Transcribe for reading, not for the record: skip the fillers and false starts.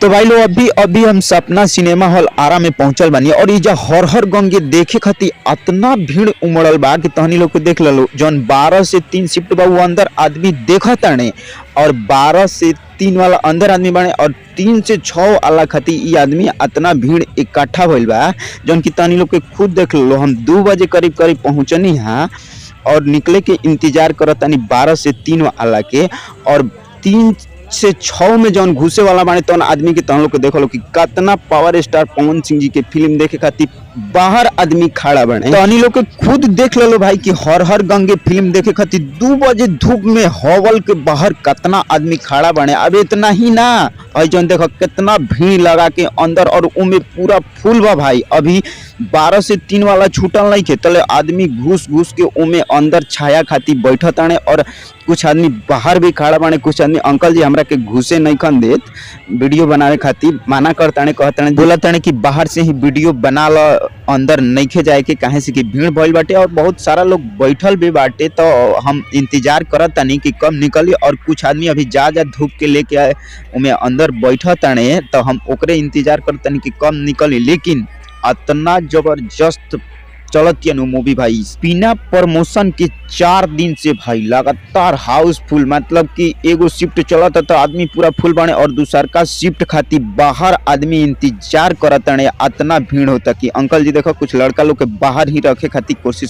तो भाई लोग अभी अभी हम सपना सिनेमा हॉल आरा में पहुंचल बानी और ये जो हर हर गंगे देखे खातिर इतना भीड़ उमड़ल बा कि तहनी लोग के देख लो जौन 12 से 3 शिफ्ट बा वो अंदर आदमी देखा ताने और 12 से 3 वाला अंदर आदमी बने और 3 से 6 वाला खातिर ये आदमी इतना भीड़ इकट्ठा भइल बा जौन की तहनी लोग के खुद देख लो। हम 2 बजे करीब करीब पहुंचनी है और निकले के इंतजार करतानी 12 से 3 वाला के और 3 से 6 में जौन घुसे वाला बाने तौन आदमी के तहन लोग के देख लो कि कितना पावर स्टार पवन सिंह जी के फिल्म देखे खातिर बाहर आदमी खड़ा बने। तहनी लोग के खुद देख लो भाई कि हर हर गंगे फिल्म देखे खातिर 2 बजे धूप में हॉल के बाहर कितना आदमी खड़ा बने। अब इतना ही ना और जौन देखो कितना भीड़ लगा के अंदर और उमे पूरा फुल बा भाई। अभी 12 से 3 वाला छूटल नहीं खे तले आदमी घुस घुस के उमे अंदर छाया खातिर बैठत ताने और कुछ आदमी बाहर भी खड़ा बाने। कुछ आदमी अंकल जी हमरा के घुसे नहीं खन देत वीडियो बनावे खातिर मना करताने कहताने बोलताने कि बाहर से ही वीडियो बना लो अंदर नहीं खे जाए के काहे से कि भीड़ भइल बाटे और बहुत सारा लोग बैठल भी बाटे। तो हम इंतजार करत तानी कि कब निकली और कुछ आदमी अभी जा धूप के लेके आए उमे अंदर बैठत ताने तो हम ओकरे इंतजार करतानी कि कब निकली। लेकिन इतना जबरदस्त चलत के मूवी भाई बिना प्रमोशन के 4 दिन से भाई लगातार हाउसफुल मतलब कि एगो शिफ्ट चलत तो आदमी पूरा फुल बने और दूसर का शिफ्ट खातिर बाहर आदमी इंतजार करत इतना भीड़ होता कि अंकल जी देखो कुछ लड़का लोग के बाहर ही रखे खातिर कोशिश